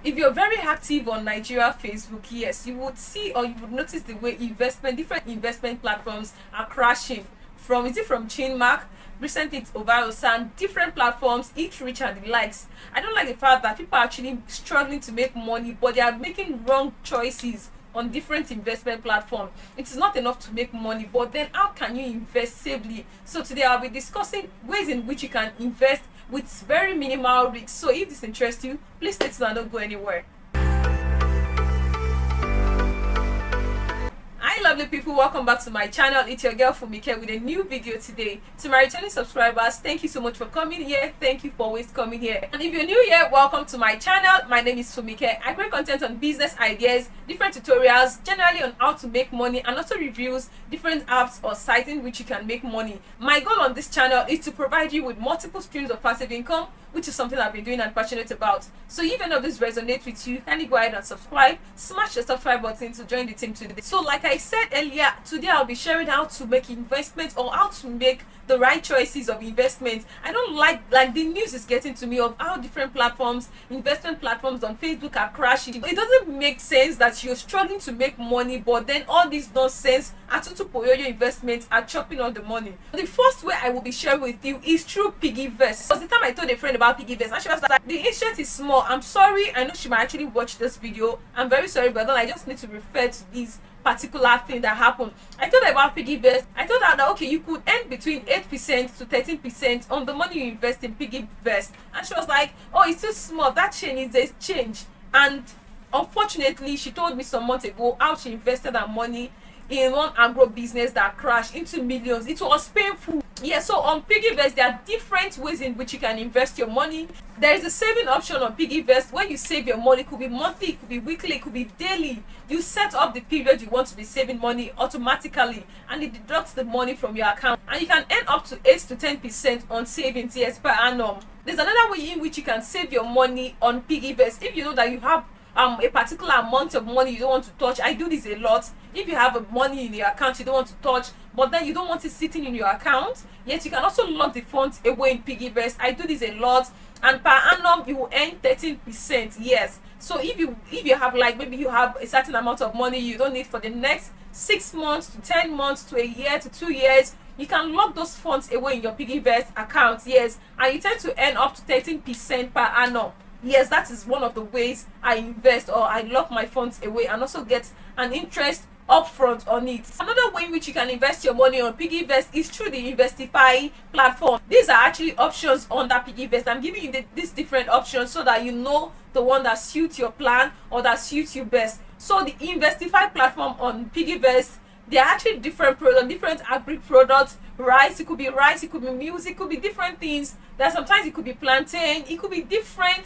If you're very active on Nigeria Facebook, yes, you would see or you would notice the way different investment platforms are crashing. From Chinmark, recently it's Ovarosan, different platforms, each rich and the likes. I don't like the fact that people are actually struggling to make money, but they are making wrong choices on different investment platforms. It is not enough to make money, but then how can you invest safely? So today I'll be discussing ways in which you can invest with very minimal risk. So if this interests you, please stay tuned and don't go anywhere. Hi lovely people, welcome back to my channel. It's your girl Fumike with a new video today. To my returning subscribers, thank you so much for coming here. Thank you for always coming here. And if you're new here, welcome to my channel. My name is Fumike. I create content on business ideas, different tutorials, generally on how to make money, and also reviews different apps or sites in which you can make money. My goal on this channel is to provide you with multiple streams of passive income, which is something I've been doing and passionate about. So if any of this resonates with you, kindly go ahead and subscribe. Smash the subscribe button to join the team today. So like I said earlier, today I'll be sharing how to make investments or how to make the right choices of investment. I don't like the news is getting to me of how different platforms, investment platforms on Facebook are crashing. It doesn't make sense that you're struggling to make money, but then all this nonsense atutu poyoyo investments are chopping all the money. The first way I will be sharing with you is through Piggyvest. Because the time I told a friend about Piggyvest, and she was like, the interest is small. I'm sorry, I know she might actually watch this video. I'm very sorry, but then I just need to refer to this particular thing that happened. I told her about Piggyvest. I told her that okay, you could earn between 8% to 13% on the money you invest in Piggyvest, and she was like, oh, it's too small, that change is a change. And unfortunately, she told me some months ago how she invested her money in one agro business that crashed into millions. It was painful. Yeah, so on Piggyvest, there are different ways in which you can invest your money. There is a saving option on Piggyvest where you save your money. It could be monthly, it could be weekly, it could be daily. You set up the period you want to be saving money automatically, and it deducts the money from your account. And you can earn up to 8 to 10% on savings, yes, per annum. There's another way in which you can save your money on Piggyvest. If you know that you have a particular amount of money you don't want to touch. I do this a lot. If you have money in your account you don't want to touch, but then you don't want it sitting in your account, yet you can also lock the funds away in Piggyvest. I do this a lot, and per annum you will earn 13%. Yes, so if you have, like, maybe you have a certain amount of money you don't need for the next 6 months to 10 months to a year to 2 years, you can lock those funds away in your Piggyvest account. Yes, and you tend to earn up to 13% per annum. Yes, that is one of the ways I invest, or I lock my funds away and also get an interest upfront on it. Another way in which you can invest your money on Piggyvest is through the Investify platform. These are actually options under Piggyvest. I'm giving you these different options so that you know the one that suits your plan or that suits you best. So the Investify platform on Piggyvest, they are actually different products, different agri products. Rice, it could be music, it could be different things. That sometimes it could be plantain, it could be different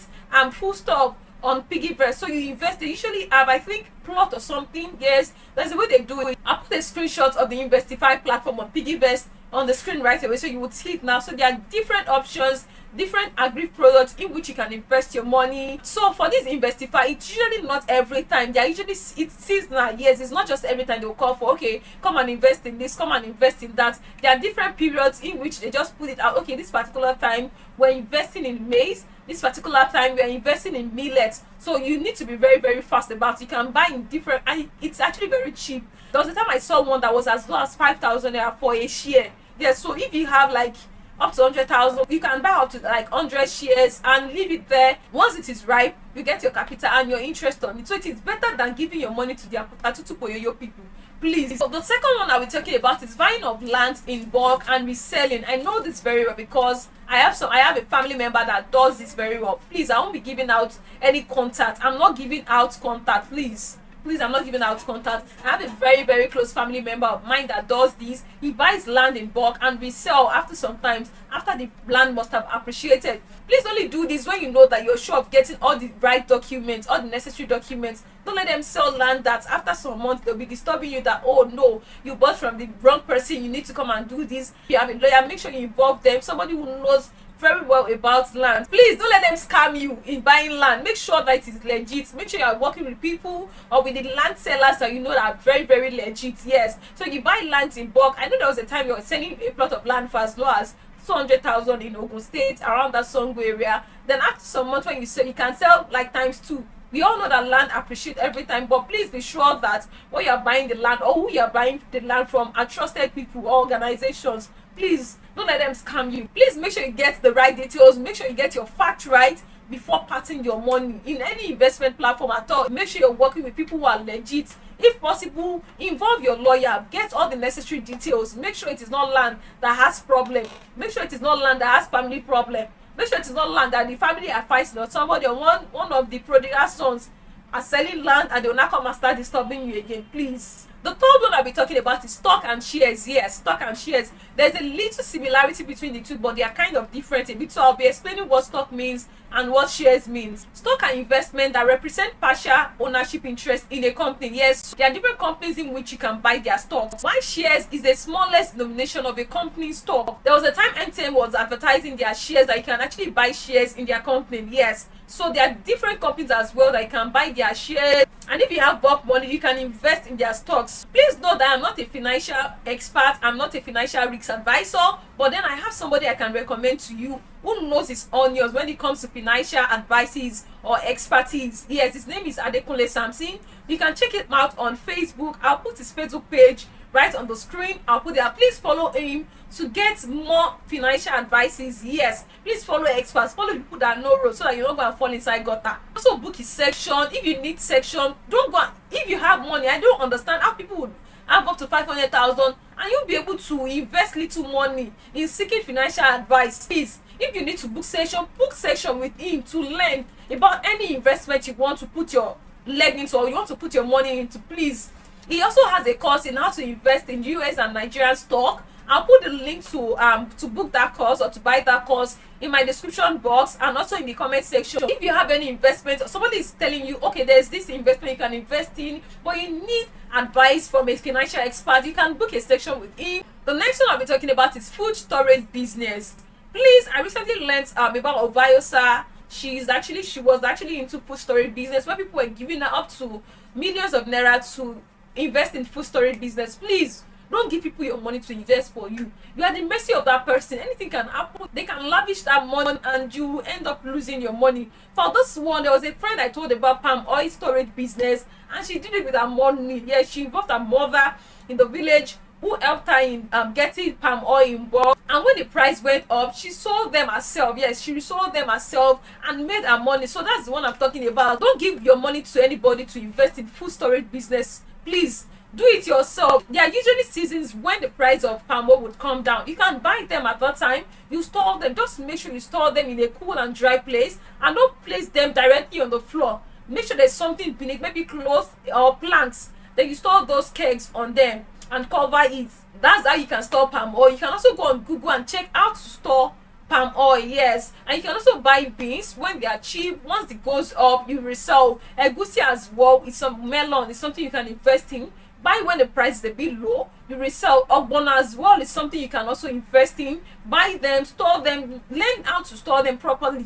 food stuff on Piggyvest. So you invest, they usually have, I think, plot or something. Yes, that's the way they do it. I'll put a screenshot of the Investify platform on Piggyvest on the screen right away, so you would see it now. So there are different options, different agri products in which you can invest your money. So for this Investify, it's usually not every time. They are usually, it's seasonal. Yes, it's not just every time they will call for, okay, come and invest in this, come and invest in that. There are different periods in which they just put it out. Okay, this particular time we're investing in maize, this particular time we're investing in millets. So you need to be very, very fast about it. You can buy in different, and it's actually very cheap. There was a time I saw one that was as low as 5,000 naira for a share. Yeah, so if you have like up to 100,000, you can buy up to like 100 shares and leave it there. Once it is ripe, you get your capital and your interest on it. So it is better than giving your money to the atutu poyoyo people. Please. So the second one I'll be talking about is buying of land in bulk and reselling. I know this very well because I have a family member that does this very well. Please, I won't be giving out any contact. I'm not giving out contact, please. I'm not giving out contact. I have a very, very close family member of mine that does this. He buys land in bulk and resell after the land must have appreciated. Please only do this when you know that you're sure of getting all the right documents, all the necessary documents. Don't let them sell land that after some months they'll be disturbing you that, oh no, you bought from the wrong person, you need to come and do this. If you have a lawyer, make sure you involve them, somebody who knows very well about land. Please don't let them scam you in buying land. Make sure that it is legit. Make sure you are working with people or with the land sellers that you know that are very, very legit. Yes, so you buy land in bulk. I know there was a time you were selling a plot of land for as low as 200,000 in Ogun State, around that Songo area. Then after some months when you sell, you can sell like times 2. We all know that land appreciates every time, but please be sure that when you are buying the land or who you are buying the land from are trusted people or organizations. Please don't let them scam you. Please make sure you get the right details, make sure you get your facts right before parting your money in any investment platform at all. Make sure you're working with people who are legit. If possible, involve your lawyer, get all the necessary details. Make sure it is not land that has problem, make sure it is not land that has family problem, make sure it is not land that the family are fighting or somebody or one of the prodigal sons are selling land and they will not come and start disturbing you again. Please. The third one I'll be talking about is stock and shares. Yes, stock and shares. There's a little similarity between the two, but they are kind of different a bit. So I'll be explaining what stock means and what shares means. Stock are investment that represent partial ownership interest in a company. Yes, there are different companies in which you can buy their stocks. While shares is the smallest denomination of a company's stock. There was a time MTN was advertising their shares that you can actually buy shares in their company. Yes, so there are different companies as well that you can buy their shares. And if you have bulk money, you can invest in their stocks. Please know that I'm not a financial expert, I'm not a financial risk advisor, but then I have somebody I can recommend to you who knows his onions when it comes to financial advices or expertise. Yes, his name is Adekunle Samson. You can check it out on Facebook. I'll put his Facebook page right on the screen. I'll put there. Please follow him to get more financial advices. Yes, please follow experts, follow people that know road so that you're not going to fall inside gutter. Also book his section. If you need section, don't go. If you have money, I don't understand how people would have up to 500,000 and you'll be able to invest little money in seeking financial advice. Please, if you need to book section with him to learn about any investment you want to put your leg into or you want to put your money into. Please, he also has a course in how to invest in US and Nigerian stock. I'll put the link to book that course or to buy that course in my description box and also in the comment section. If you have any investment or somebody is telling you, okay, there's this investment you can invest in, but you need advice from a financial expert, you can book a section with him. The next one I'll be talking about is food storage business. Please, I recently learned about Oviosa. She was actually into food storage business where people were giving her up to millions of naira to invest in food storage business. Please don't give people your money to invest for you. You are the mercy of that person. Anything can happen. They can lavish that money and you end up losing your money. For this one, there was a friend I told about palm oil storage business and she did it with her money. Yes, she involved her mother in the village who helped her in getting palm oil in bulk. And when the price went up, she sold them herself. Yes, she sold them herself and made her money. So that's the one I'm talking about. Don't give your money to anybody to invest in food storage business. Please do it yourself. There are usually seasons when the price of palm oil would come down. You can buy them at that time. You store them. Just make sure you store them in a cool and dry place and don't place them directly on the floor. Make sure there's something beneath, maybe clothes or planks. Then you store those kegs on them and cover it. That's how you can store palm oil. You can also go on Google and check how to store palm oil. Yes, and you can also buy beans when they are cheap. Once it goes up, you resell. Egusi as well, it's some melon, it's something you can invest in. Buy when the price is a bit low, you resell. Ogbonna as well is something you can also invest in. Buy them, store them, learn how to store them properly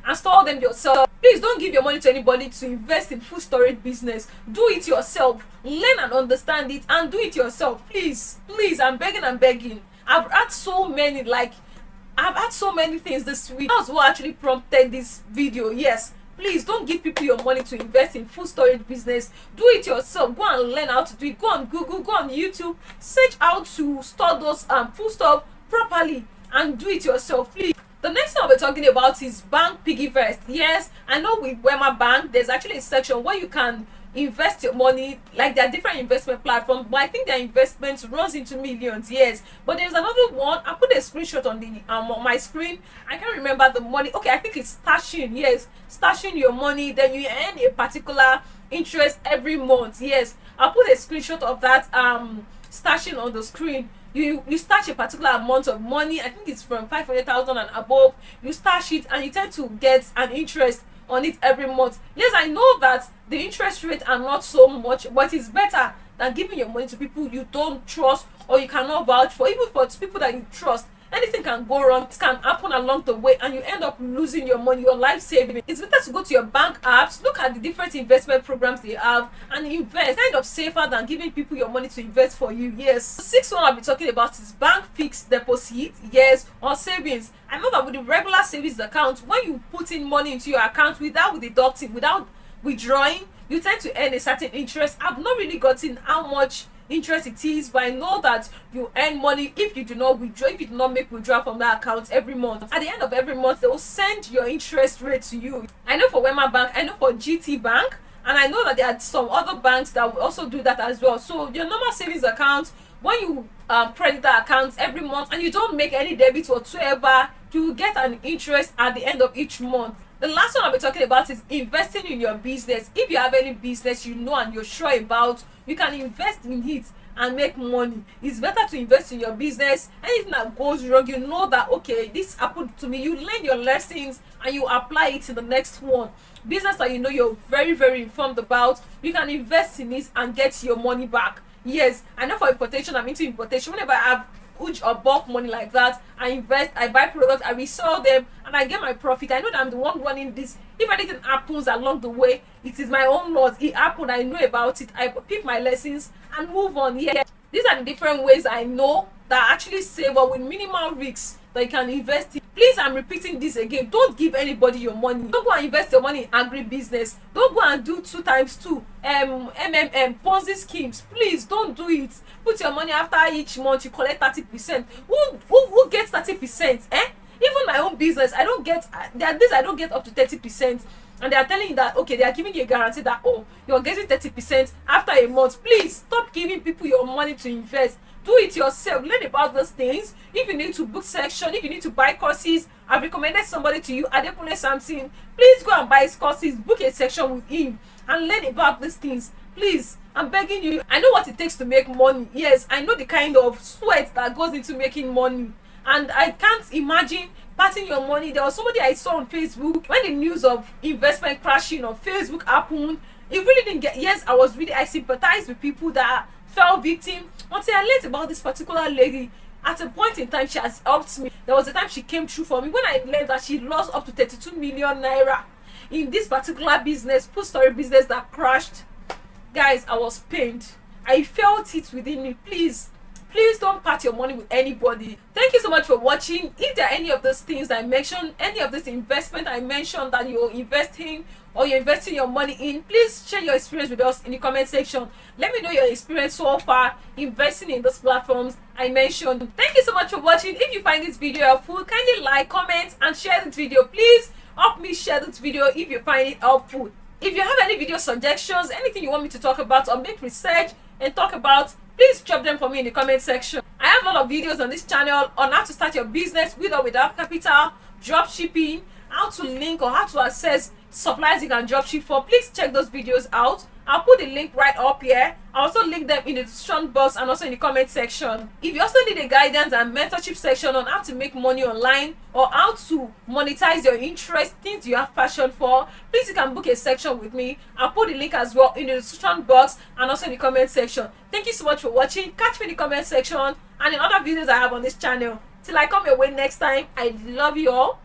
and store them yourself. Please don't give your money to anybody to invest in food storage business. Do it yourself. Learn and understand it and do it yourself. Please, I'm begging. I've had so many things this week. That's what actually prompted this video. Yes, please don't give people your money to invest in food storage business. Do it yourself. Go and learn how to do it. Go on Google, go on YouTube, search how to store those food stuff properly and do it yourself, please. The next one we're talking about is bank Piggyvest. Yes, I know with Wema Bank there's actually a section where you can invest your money. Like there are different investment platforms, but I think their investments runs into millions. Yes, but there's another one. I put a screenshot on the on my screen. I can't remember the money. Okay, I think it's stashing. Yes, stashing your money, then you earn a particular interest every month. Yes, I'll put a screenshot of that stashing on the screen. You stash a particular amount of money. I think it's from 500,000 and above. You stash it and you tend to get an interest on it every month. Yes, I know that the interest rate are not so much, but it's better than giving your money to people you don't trust or you cannot vouch for. Even for people that you trust, anything can go wrong. It can happen along the way and you end up losing your money, your life saving. It's better to go to your bank apps, look at the different investment programs they have and invest. Kind of safer than giving people your money to invest for you. Yes. The sixth one I'll be talking about is bank fixed deposit. Yes, or savings. I know that with the regular savings account, when you put in money into your account without deducting, without withdrawing, you tend to earn a certain interest. I've not really gotten how much interest it is, but I know that you earn money if you do not withdraw, if you do not make withdrawal from that account every month. At the end of every month, they will send your interest rate to you. I know for Wema Bank, I know for GT Bank, and I know that there are some other banks that will also do that as well. So your normal savings account, when you credit that account every month and you don't make any debit whatsoever, you will get an interest at the end of each month. The last one I'll be talking about is investing in your business. If you have any business you know and you're sure about, you can invest in it and make money. It's better to invest in your business. Anything that goes wrong, you know that, okay, this happened to me. You learn your lessons and you apply it to the next one. Business that you know you're very, very informed about, you can invest in it and get your money back. Yes, I know for importation, I'm into importation. Whenever I have huge or bulk money like that, I invest, I buy products, I resell them, and I get my profit. I know that I'm the one running this. If anything happens along the way, it is my own loss. It happened, I know about it, I pick my lessons and move on. Yeah, these are the different ways I know that actually save or with minimal risks that you can invest in. Please, I'm repeating this again, don't give anybody your money. Don't go and invest your money in agribusiness. Don't go and do 2 times 2 Ponzi schemes. Please don't do it. Put your money, after each month you collect 30%. Who gets 30%? Even my own business, I don't get, there are days I don't get up to 30%, and they are telling you that, okay, they are giving you a guarantee that, oh, you're getting 30% after a month. Please stop giving people your money to invest. Do it yourself. Learn about those things. If you need to book section, if you need to buy courses, I've recommended somebody to you, Adekunle Samson. Please go and buy his courses, book a section with him and learn about these things. Please, I'm begging you. I know what it takes to make money. Yes, I know the kind of sweat that goes into making money, and I can't imagine parting your money. There was somebody I saw on Facebook when the news of investment crashing on Facebook happened. It really didn't get, yes, I sympathize with people that fell victim. Until I learned about this particular lady, at a point in time she has helped me. There was a time she came through for me when I learned that she lost up to 32 million naira in this particular business, food storage business that crashed. Guys, I was pained. I felt it within me. Please don't part your money with anybody. Thank you so much for watching. If there are any of those things I mentioned, any of this investment I mentioned that you're investing or you're investing your money in, please share your experience with us in the comment section. Let me know your experience so far investing in those platforms I mentioned. Thank you so much for watching. If you find this video helpful, kindly like, comment and share this video. Please help me share this video if you find it helpful. If you have any video suggestions, anything you want me to talk about or make research and talk about, please drop them for me in the comment section. I have a lot of videos on this channel on how to start your business with or without capital, drop shipping, how to link or how to access suppliers you can drop ship for. Please check those videos out. I'll put the link right up here. I'll also link them in the description box and also in the comment section. If you also need a guidance and mentorship section on how to make money online or how to monetize your interest, things you have passion for, please you can book a section with me. I'll put the link as well in the description box and also in the comment section. Thank you so much for watching. Catch me in the comment section and in other videos I have on this channel. Till I come your way next time, I love you all.